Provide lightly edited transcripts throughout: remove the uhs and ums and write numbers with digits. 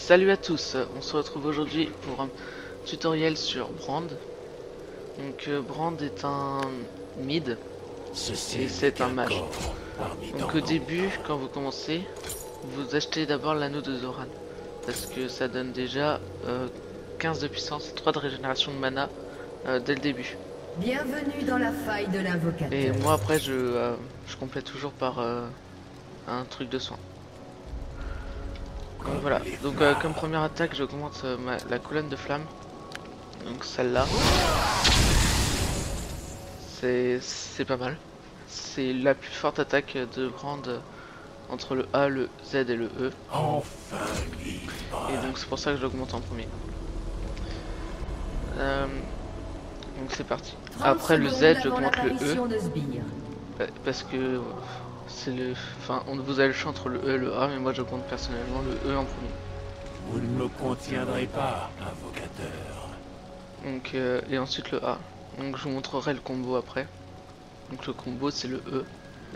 Salut à tous, on se retrouve aujourd'hui pour un tutoriel sur Brand. Donc Brand est un mid et c'est un mage. Donc au début, quand vous commencez, vous achetez d'abord l'anneau de Zoran. Parce que ça donne déjà 15 de puissance et 3 de régénération de mana dès le début. Bienvenue dans la faille de l'invocateur. Et moi après je complète toujours par un truc de soin. Donc voilà, donc comme première attaque j'augmente la colonne de flamme. Donc celle-là, c'est pas mal. C'est la plus forte attaque de Brand entre le A, le Z et le E. Et donc c'est pour ça que je l'augmente en premier. Donc c'est parti. Après le Z, j'augmente le E. Parce que c'est le... Enfin, vous avez le choix entre le E et le A, mais moi j'augmente personnellement le E en premier. Vous ne me contiendrez pas, invocateur. Donc, et ensuite le A. Donc je vous montrerai le combo après. Donc le combo c'est le E,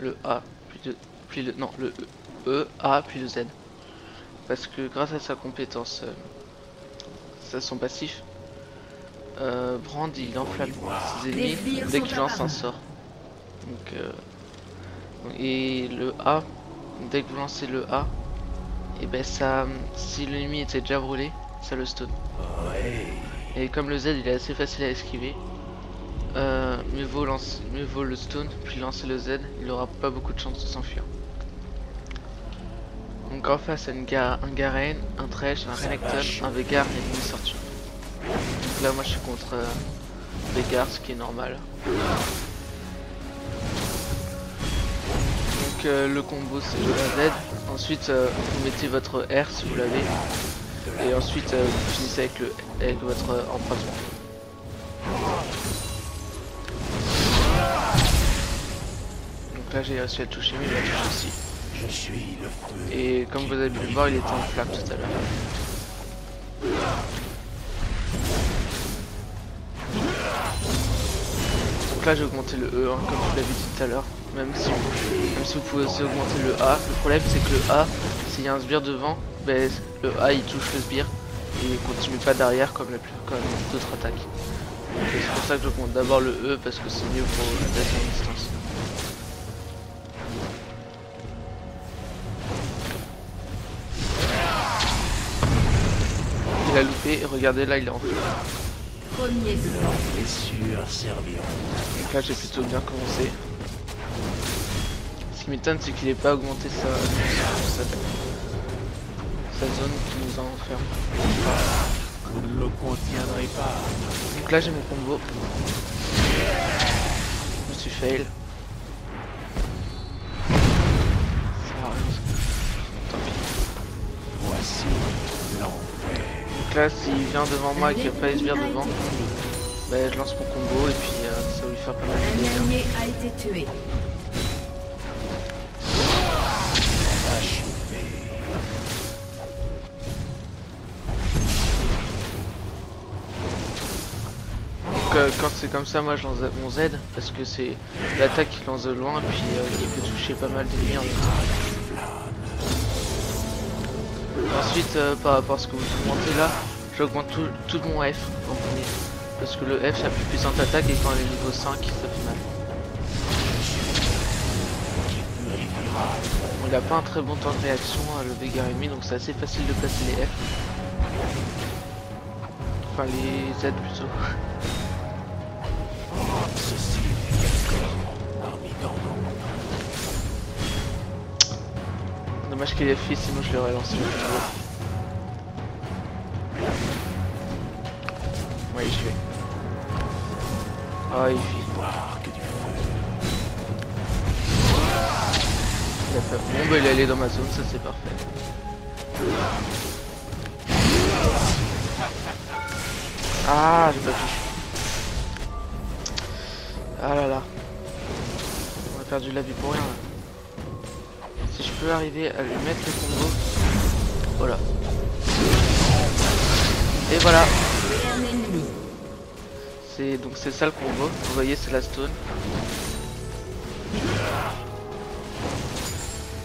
le A, puis le E, A, puis le Z. Parce que grâce à sa compétence, son passif, Brand il enflamme ses ennemis dès qu'il lance un sort. Donc, et le A, dès que vous lancez le A, et ben ça, si l'ennemi était déjà brûlé, ça le stun. Et comme le Z il est assez facile à esquiver, mieux vaut le stun puis lancer le Z, il aura pas beaucoup de chances de s'enfuir. Donc en face un Garen, un Thresh, un Renekton, un Veigar et une Misfortune. Donc là moi je suis contre Veigar, ce qui est normal. Donc le combo c'est le Z, ensuite vous mettez votre R si vous l'avez, et ensuite vous finissez avec votre empruntement. Donc là j'ai réussi à le toucher, mais il a touché aussi. Je suis le feu. Et comme vous avez pu le voir, il était en flamme tout à l'heure. Donc là j'ai augmenté le E, hein, comme je l'avais dit tout à l'heure. Même si vous pouvez aussi augmenter le A. Le problème c'est que le A, s'il y a un sbire devant, ben, le A il touche le sbire et il continue pas derrière comme d'autres attaques. C'est pour ça que j'augmente d'abord le E parce que c'est mieux pour attaquer à distance. Il a loupé, regardez là il est en feu. Premier sang. Les blessures serviront. Donc là j'ai plutôt bien commencé. Ce qui m'étonne c'est qu'il n'ait pas augmenté sa zone qui nous enferme. Vous ne me contiendrez pas. Donc là j'ai mon combo. Je me suis fail. Ça arrive. Tant pis. Voici l'enfer. Donc là s'il vient devant moi et qu'il n'y a pas les sbires devant, bah, je lance mon combo et puis ça va lui faire pas mal de Un dégâts. allié a été tué. Quand c'est comme ça, moi je lance mon Z parce que c'est l'attaque qui lance de loin et puis il peut toucher pas mal d'ennemis en même temps. Ensuite, par rapport à ce que vous augmentez là, j'augmente tout mon F en premier parce que le F c'est la plus puissante attaque et quand elle est niveau 5 ça fait mal. Il a pas un très bon temps de réaction le Veigar ennemi, donc c'est assez facile de placer les F. Enfin les Z plutôt. Ceci est quelque parmi tant d'autres. Dommage qu'il ait fait, sinon je l'aurais lancé le combo. Ouais, je vais. Ah, il fuit. Voir que du feu. Il a pas... Bon, bah il est allé dans ma zone, ça c'est parfait. Ah, j'ai pas pu. Ah là là. On a perdu la vie pour rien là. Si je peux arriver à lui mettre le combo. Voilà. Et voilà. Un ennemi. Donc c'est ça le combo. Vous voyez, c'est la stone.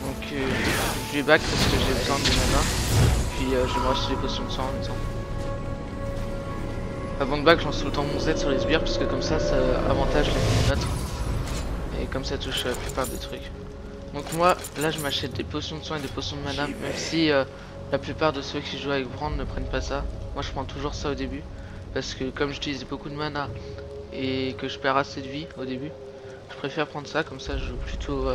Donc je vais back parce que j'ai besoin de mana. puis je vais me racheter des potions de sang en même temps. Avant de back, je lance tout le temps mon Z sur les sbires parce que comme ça avantage les autres. Et comme ça touche la plupart des trucs. Donc moi, là je m'achète des potions de soin et des potions de mana, même si la plupart de ceux qui jouent avec Brand ne prennent pas ça. Moi je prends toujours ça au début, parce que comme j'utilise beaucoup de mana et que je perds assez de vie au début, je préfère prendre ça, comme ça je joue plutôt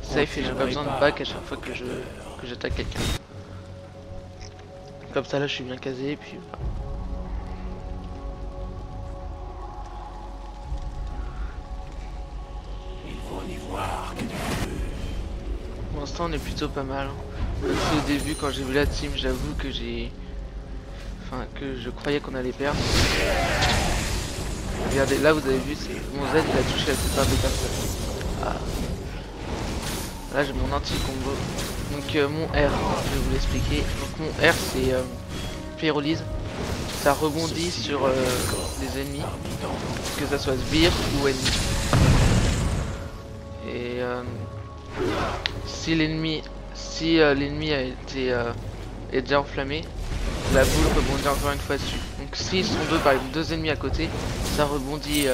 safe et j'ai pas besoin de back à chaque fois que j'attaque quelqu'un. Comme ça là je suis bien casé et puis voilà. Pour l'instant on est plutôt pas mal. Même si au début quand j'ai vu la team j'avoue que que je croyais qu'on allait perdre. Regardez là vous avez vu mon Z il a touché la plupart des personnes. Ah. Là j'ai mon anti-combo. Donc mon R, je vais vous l'expliquer. Donc mon R c'est pyrolyse. Ça rebondit sur les ennemis. Que ça soit sbire ou ennemi. Et si l'ennemi est déjà enflammé, la boule rebondit encore une fois dessus. Donc s'ils sont deux, par exemple deux ennemis à côté, ça rebondit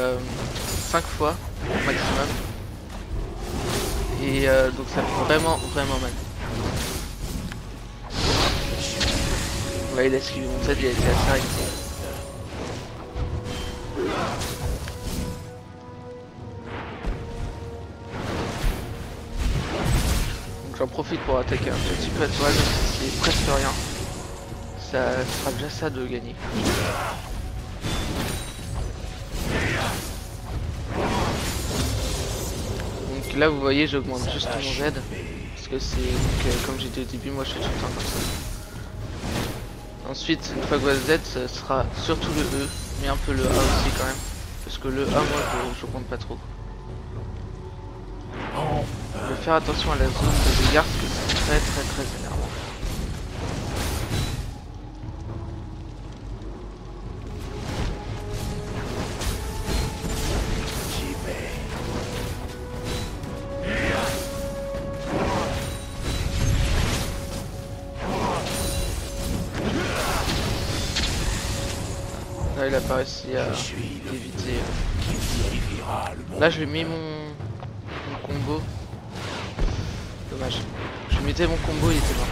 5 fois au maximum. Et donc ça fait vraiment mal. Ouais, il a esquivé mon set, il a été assez arrêté. J'en profite pour attaquer un petit peu à toile, même si c'est presque rien. Ça sera déjà ça de gagner. Donc là vous voyez j'augmente juste mon Z. Parce que c'est comme j'ai dit au début, moi je fais tout le temps comme ça. Ensuite une fois que votre Z ce sera surtout le E, mais un peu le A aussi quand même. Parce que le A moi je compte pas trop. Je vais faire attention à la zone de dégâts parce que c'est très énervant. Là il a pas réussi à éviter. Là je lui ai mis mon combo. Dommage. Je mettais mon combo, il était mort.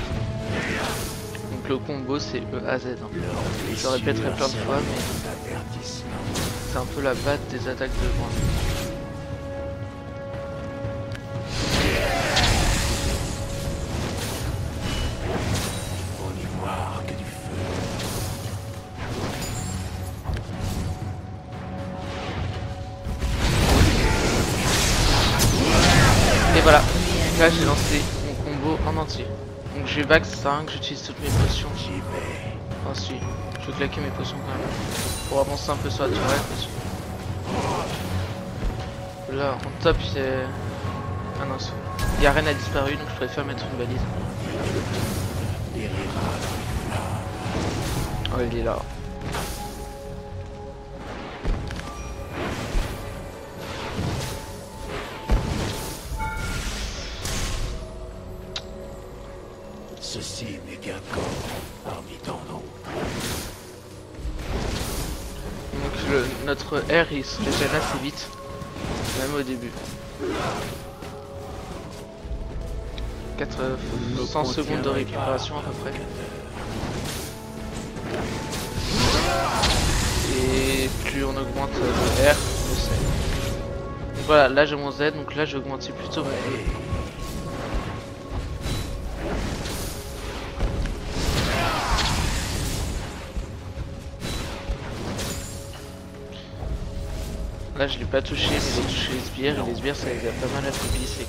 Donc le combo c'est E à Z. Je le répéterai plein de fois, mais c'est un peu la batte des attaques de loin. Et voilà. Là j'ai lancé mon combo en entier. Donc j'ai back 5, j'utilise toutes mes potions. Ensuite, je vais claquer mes potions quand même. Pour avancer un peu sur la tourelle. Là en top c'est... Ah non, Garen a disparu donc je préfère mettre une balise. Oh il est là. Ceci n'est qu'un corps parmi tant d'autres. Donc notre R il se régène assez vite, même au début. 100 secondes de récupération à peu près. Et plus on augmente le R, le C. Donc voilà, là j'ai mon Z, donc là j'ai augmenté plutôt mon E. Là je l'ai pas touché, mais j'ai touché les sbires et les sbires ça les a pas mal affaiblis.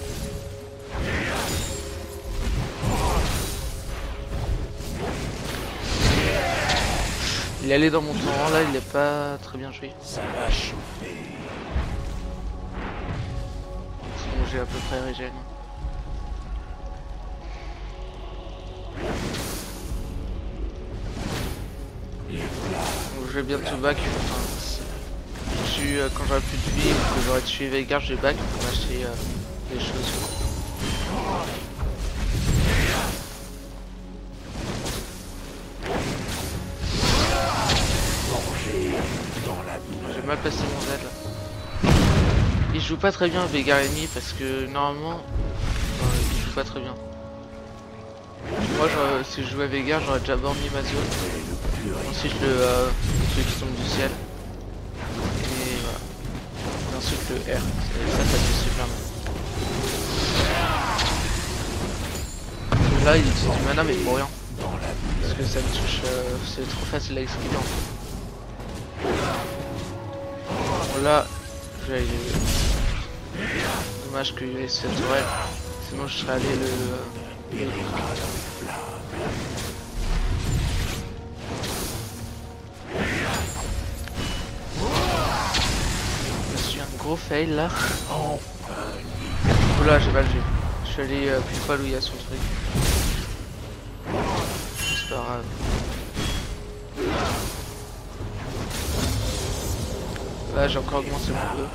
Il est allé dans mon torrent là, il est pas très bien joué. Ça va chauffer. Sinon j'ai à peu près régène. Donc je vais bientôt back. Quand j'aurai plus de vie ou que j'aurai tué Veigar, je vais back pour m'acheter des choses. dans la douleur. J'ai mal placé mon Z là. Il joue pas très bien Veigar ennemi parce que normalement il joue pas très bien. Moi si je jouais Veigar j'aurais déjà borné ma zone. Ensuite celui qui tombe du ciel. Et voilà. Et ensuite le R. Et ça fait super mal. Là il utilise du mana mais pour rien. Parce que ça me touche, c'est trop facile à esquiver en fait. Bon, là, je vais aller. Dommage qu'il y ait cette tourelle, sinon je serais allé le... Je me suis un gros fail là. Oula, j'ai mal joué. Je suis allé plus poil où il y a son truc. C'est pas grave. Là j'ai encore augmenté mon E.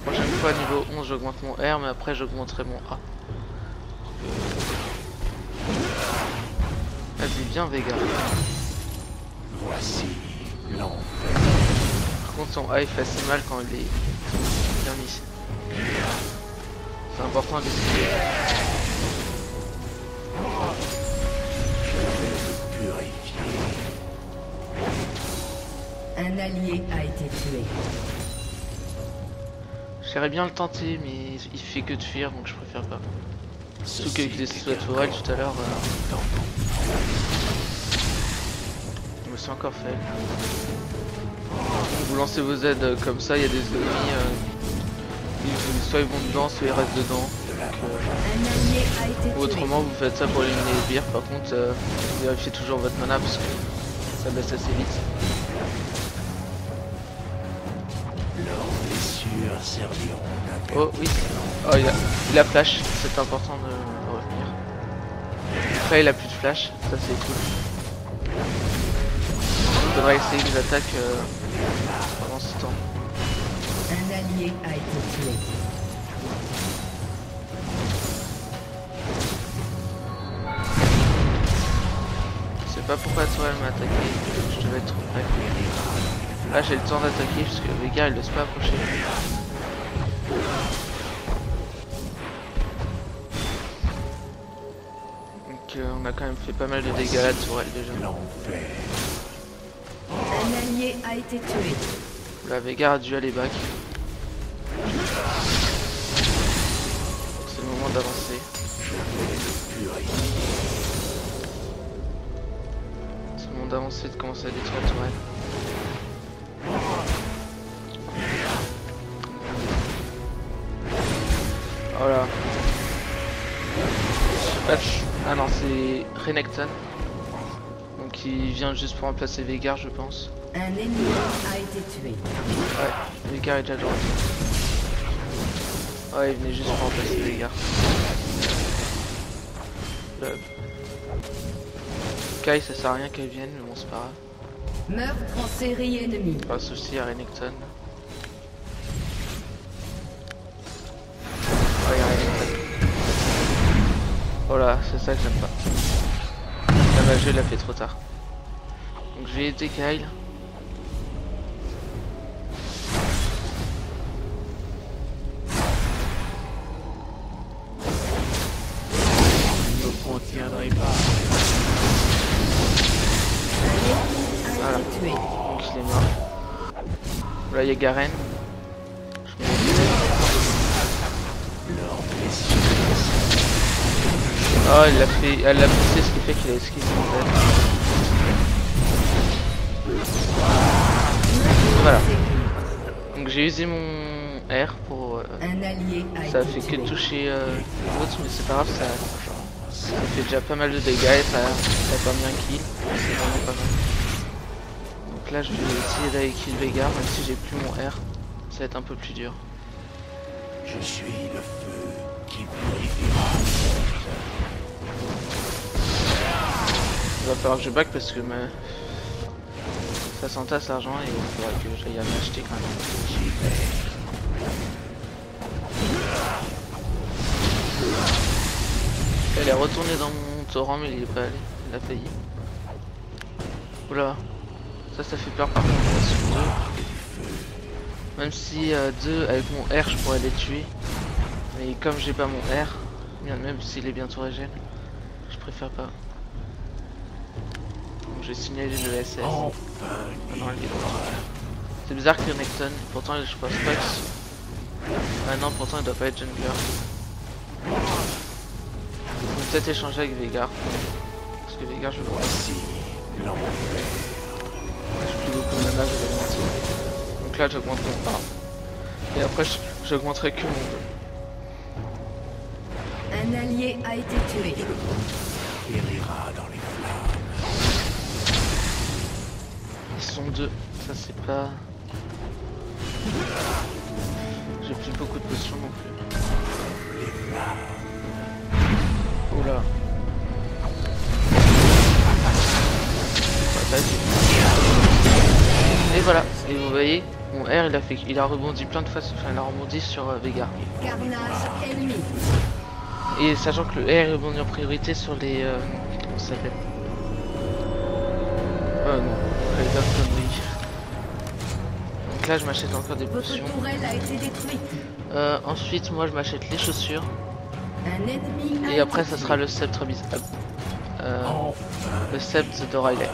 Prochaine fois niveau 11 j'augmente mon R mais après j'augmenterai mon A. Vas-y viens Veigar. Voici l'enfer. Par contre son A il fait assez mal quand il est bien mis. C'est important d'esquiver. Un allié a été tué. J'aimerais bien le tenter mais il fait que de fuir donc je préfère pas. Surtout qu'avec les tourelles tout à l'heure je me suis encore fait. Vous lancez vos Z comme ça, il y a des ennemis soit ils vont dedans soit ils restent dedans. Un allié a été tué. Autrement vous faites ça pour éliminer les bières, par contre vérifiez toujours votre mana parce que ça baisse assez vite. Oh oui, oh il a flash, c'est important de revenir. Après il a plus de flash, ça c'est cool. Il faudra essayer des attaques pendant ce temps. Un allié a été tué. Je sais pas pourquoi la tourelle m'a attaqué, je devais être trop près. Là j'ai le temps d'attaquer parce que Veigar il laisse pas approcher. Donc on a quand même fait pas mal de dégâts à la tourelle déjà. Un allié a été tué. La Veigar a dû aller back. C'est le moment d'avancer. C'est le moment d'avancer et de commencer à détruire la tourelle. Voilà. Ah non, c'est Renekton. Donc il vient juste pour remplacer Veigar, je pense. Un ennemi a été tué. Ouais, Veigar est déjà de retour. Ouais, il venait juste pour remplacer Veigar. Kai, ça sert à rien qu'elle vienne, mais bon, c'est pas grave. Meurtre en série ennemie. Pas de soucis à Renekton. Voilà, c'est ça que j'aime pas. La magie l'a fait trop tard. Donc je vais aider Kyle. Je ne contiendrai pas. Voilà. Donc il est mort. Là il y a Garen. Je mets oh, elle l'a poussé, ce qui fait qu'il a esquivé son Z. Voilà. Donc j'ai usé mon R pour... Un allié a ça été fait tué. que toucher l'autre, mais c'est pas grave, ça fait déjà pas mal de dégâts et ça a pas mis un kill. C'est vraiment pas mal. Donc là je vais essayer d'aller kill Veigar, même si j'ai plus mon R. Ça va être un peu plus dur. Je suis le feu qui purifiera. Il va falloir que je back parce que ça s'entasse l'argent et il faudra que j'aille à m'acheter quand même. Elle est retournée dans mon torrent mais il est pas allé, il a failli. Oula, Ça fait peur par contre sur 2. Même si 2 avec mon R je pourrais les tuer. Mais comme j'ai pas mon R, même s'il est bientôt régène, je préfère pas. Donc j'ai signalé le SS. Enfin, C'est bizarre que Renekton, pourtant je pense pas que... Ah non, pourtant il doit pas être jungler. On peut peut-être échanger avec Veigar. Parce que Veigar je le vois. voici l'enfer. J'ai plus beaucoup de mana, je vais mentir. Donc là j'augmente mon A. Et après j'augmenterai que mon 2. Un allié a été tué. Périra dans les flammes. Ils sont 2, ça c'est pas... J'ai plus beaucoup de potions non plus. Oula. Et voilà, et vous voyez, mon R il a rebondi plein de fois, enfin il a rebondi sur Veigar. Carnage ennemi. Et sachant que le R il rebondit en priorité sur les... comment ça s'appelle? Non, les conneries. Donc là je m'achète encore des Votre potions. tourelle a été détruite. Ensuite moi je m'achète les chaussures. Un ennemi a Et après été ça sera le sceptre bizarre. Le sceptre de Riley.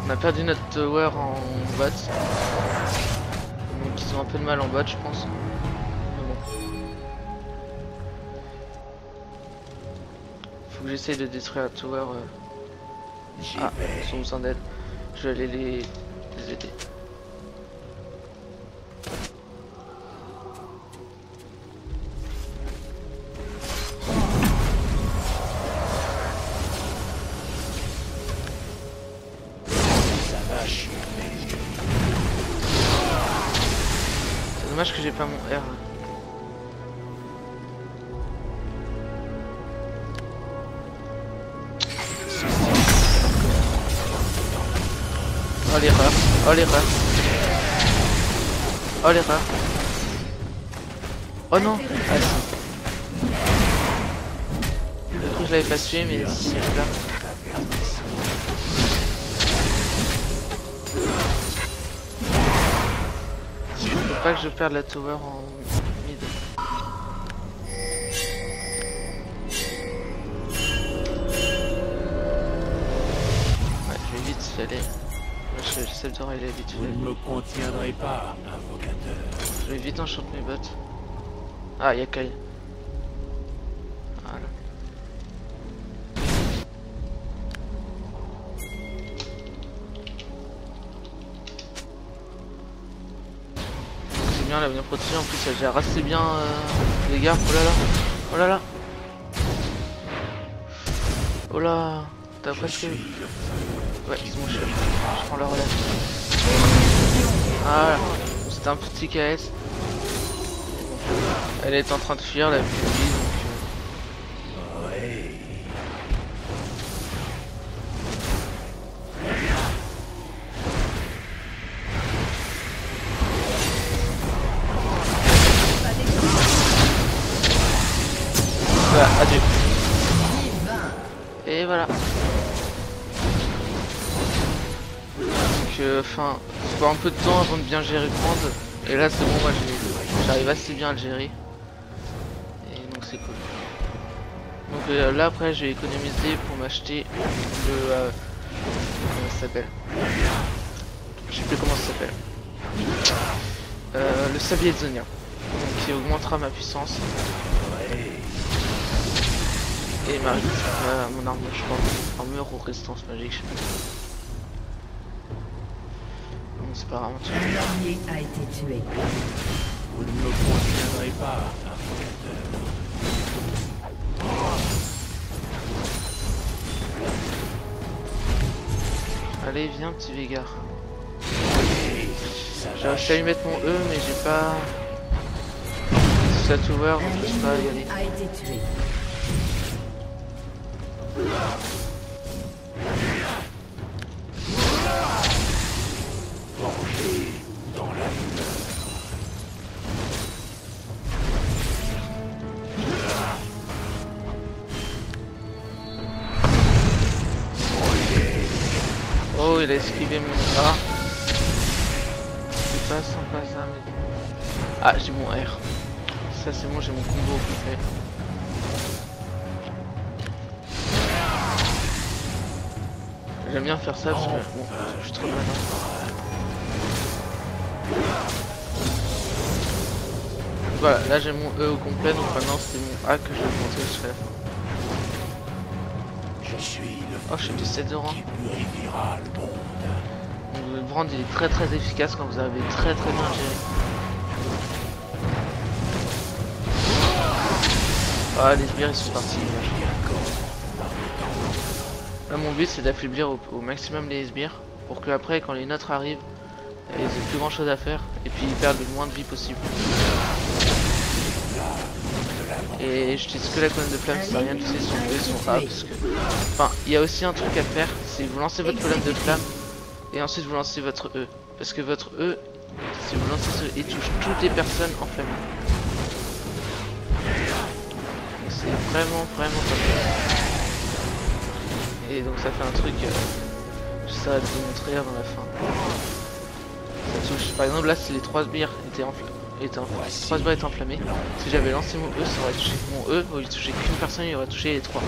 On a perdu notre tower en bot. Donc ils ont un peu de mal en bot je pense. Mais bon. Faut que j'essaye de détruire la tower. Ah, ils ont besoin d'aide. Je vais aller les aider. C'est dommage que j'ai pas mon R. Oh l'erreur, oh l'erreur. Oh l'erreur. Oh non. Ah si. Du coup je l'avais pas tué mais si là. Faut pas que je perde la tower en mid. Ouais, je vais vite aller. J'essaie de régler vite Vous fait. ne me contiendrez pas, invocateur. Je vais vite enchanter mes bottes. Ah, il y a Kai. Voilà. C'est bien, elle a bien protégé. En plus, elle gère assez bien les gars. Oh là là. Oh là là. Oh là. T'as presque... Ouais, c'est mon chef. Je prends le relais. Voilà. C'était un petit KS. Elle est en train de fuir la pluie, donc... Ouais. Voilà, adieu. Et voilà. Donc, enfin, il faut un peu de temps avant de bien gérer prendre. Et là, c'est bon, moi j'arrive assez bien à le gérer. Et donc, c'est cool. Donc, là, après, j'ai économisé pour m'acheter le. Comment ça s'appelle? Je sais plus comment ça s'appelle. Le sablier de Zonia. Donc, qui augmentera ma puissance. Et ma mon armure, je crois. Armure ou résistance magique, je sais plus. Donc c'est pas grave. Un allié a été tué. Vous ne me contiendrez pas, invocateur. Allez, viens, petit Veigar. J'ai réussi à lui mettre mon E, mais j'ai pas. C'est la tower, donc je peux pas y aller. A été tué. Plongez dans la lumière. il a esquivé mon A. C'est pas sympa ça, mais... Ah, j'ai mon R. Ça c'est bon, j'ai mon combo complet. J'aime bien faire ça parce que bon, je suis trop malin. Voilà, là j'ai mon E au complet, donc maintenant c'est mon A que je vais monter jusqu'à la fin. Je suis le Oh, je suis 17 de rang. qui purifiera le monde. Donc le brand il est très très efficace quand vous avez très bien géré. Ah, les sbires ils sont partis. Là mon but c'est d'affaiblir au maximum les sbires pour que après quand les nôtres arrivent, ils aient plus grand chose à faire et puis ils perdent le moins de vie possible. Et je dis que la colonne de flamme ça sert à rien d'utiliser son E et son A parce que... Enfin, il y a aussi un truc à faire, c'est vous lancez votre colonne de flamme et ensuite vous lancez votre E. Parce que votre E, si vous lancez ce E, il touche toutes les personnes enflammées. C'est vraiment pas bien. Et donc ça fait un truc, j'essaierai de vous montrer avant la fin. Ça touche, par exemple là si les 3 sbires étaient enflammés, si j'avais lancé mon E, ça aurait touché mon E, au lieu de toucher qu'une personne, il aurait touché les 3.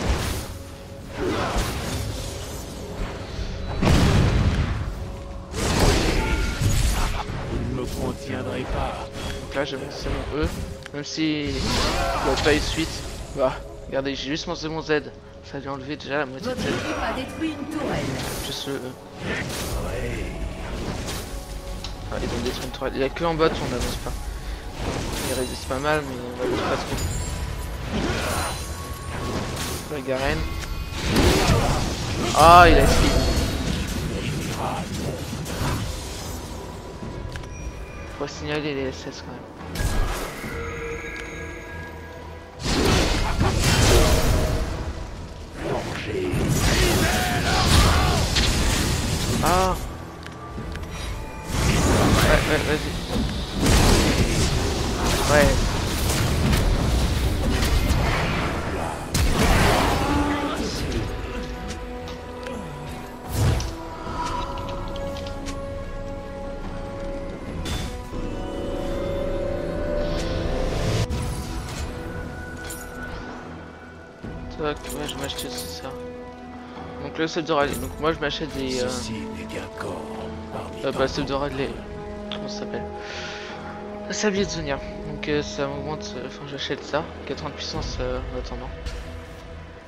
Vous ne me contiendrez pas. Donc là j'ai lancé mon E, même si il n'y a pas eu de suite. Bah, regardez, j'ai juste lancé mon Z, ça lui a enlevé déjà la moitié de Votre Z. équipe a détruit une tourelle. Juste le E. Ah, ils ont détruit une tourelle. Il n'y a que en bot on n'avance pas. Il résiste pas mal mais on n'avance pas trop. La Garen. Ah, il a esquivé. Faut signaler les SS quand même. Ah. Ouais, vas-y. Ouais. Tac, ouais, je m'achète aussi ça. Donc le sceptre de Raleigh. Donc moi je m'achète des... Ceci n'est qu'un corps parmi tant le sceptre de Raleigh. Comment ça s'appelle? Le sablier de Zonia. Donc ça m'augmente... Enfin j'achète ça. 80 de puissance en attendant.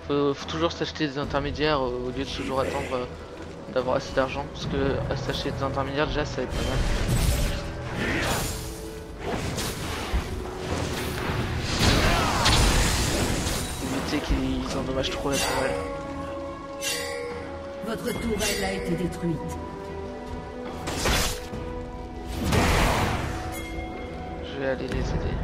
Faut toujours s'acheter des intermédiaires au lieu de toujours attendre d'avoir assez d'argent. Parce que s'acheter des intermédiaires déjà ça va être pas mal. Éviter qu'ils endommagent trop la tourelle. Votre tourelle a été détruite. Je vais aller les aider.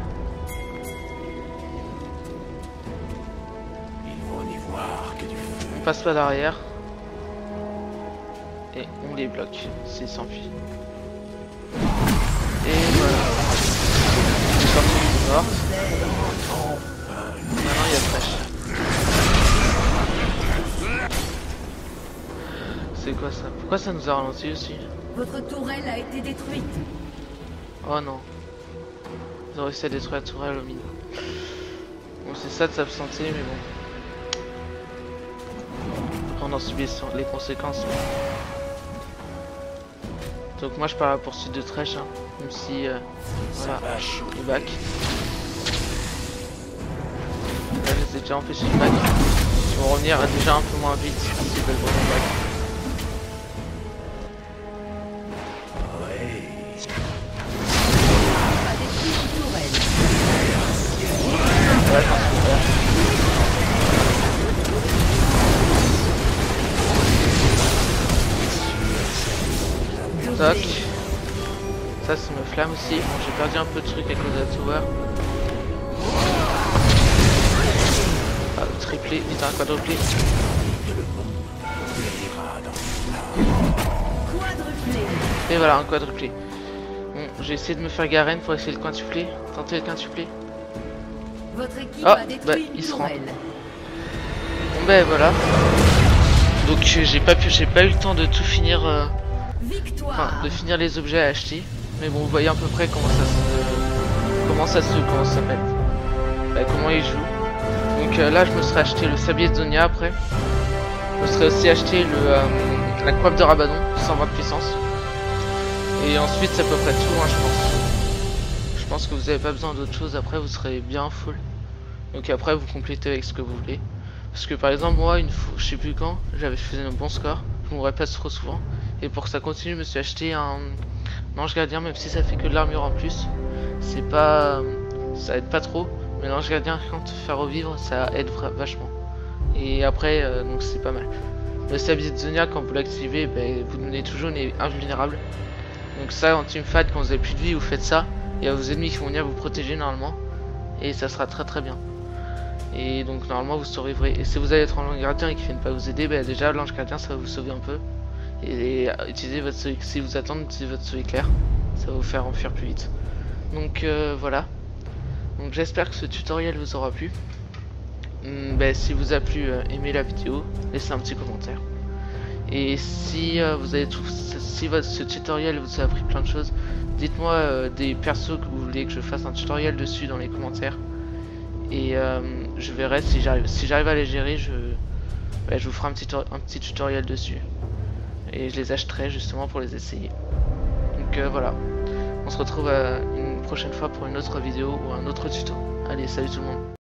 Ils vont n'y voir que du feu. On passe pas derrière. Et on les bloque s'ils s'enfuient. Et voilà. Les sorties sont mortes. Maintenant il y a Fresh. C'est quoi ça? Pourquoi ça nous a ralenti aussi? Votre tourelle a été détruite. Oh non. Ils ont réussi à détruire la tourelle au mine. Bon c'est ça de s'absenter mais bon. On en subit les conséquences. Donc moi je pars à la poursuite de Thresh hein. Même si voilà, il back. Là je les ai déjà empêchés de back. Ils vont revenir déjà un peu moins vite s'ils veulent vraiment back. Ouais, Toc. Ça c'est me flamme aussi. Bon, j'ai perdu un peu de trucs à cause de la tower. Ah, le triplé, il un quadruplé. Et voilà, un quadruplé. Bon, j'ai essayé de me faire Garen pour essayer le quintuplé. Tenter le quintuplé. Votre équipe Ah, a détruit bah, une il se rend. tourelle. Bon ben voilà. Donc j'ai pas eu le temps de tout finir, enfin Victoire. de finir les objets à acheter. Mais bon, vous voyez à peu près comment ça s'appelle, comment il joue. Donc là je me serais acheté le sablier de Zonia après. Je me serais aussi acheté la coiffe de Rabadon, 120 de puissance. Et ensuite c'est à peu près tout, hein, je pense. Je pense que vous avez pas besoin d'autre chose, après vous serez bien full. Donc après vous complétez avec ce que vous voulez. Parce que par exemple moi une fois, je sais plus quand, je faisais un bon score, je mourrais pas trop souvent. Et pour que ça continue je me suis acheté un ange gardien, même si ça fait que de l'armure en plus. C'est pas... ça aide pas trop. Mais l'ange gardien quand te faire revivre ça aide vachement. Et après donc c'est pas mal. Le sablier de Zonia quand vous l'activez, vous donnez toujours une invulnérable. Donc ça en teamfight quand vous avez plus de vie vous faites ça. Il y a vos ennemis qui vont venir vous protéger normalement. Et ça sera très très bien. Et donc normalement vous survivrez. Et si vous allez être en ange gardien et qu'ils viennent pas vous aider, déjà l'ange gardien ça va vous sauver un peu. Et utilisez votre saut, si vous attendez, utilisez votre saut éclair. Ça va vous faire enfuir plus vite. Donc voilà. Donc j'espère que ce tutoriel vous aura plu. Si vous a plu, aimez la vidéo, laissez un petit commentaire. Et si vous avez ce tutoriel vous a appris plein de choses, dites-moi des persos que vous voulez que je fasse un tutoriel dessus dans les commentaires. Et je verrai si j'arrive à les gérer, je vous ferai un petit tutoriel dessus. Et je les achèterai justement pour les essayer. Donc voilà. On se retrouve une prochaine fois pour une autre vidéo ou un autre tuto. Allez, salut tout le monde.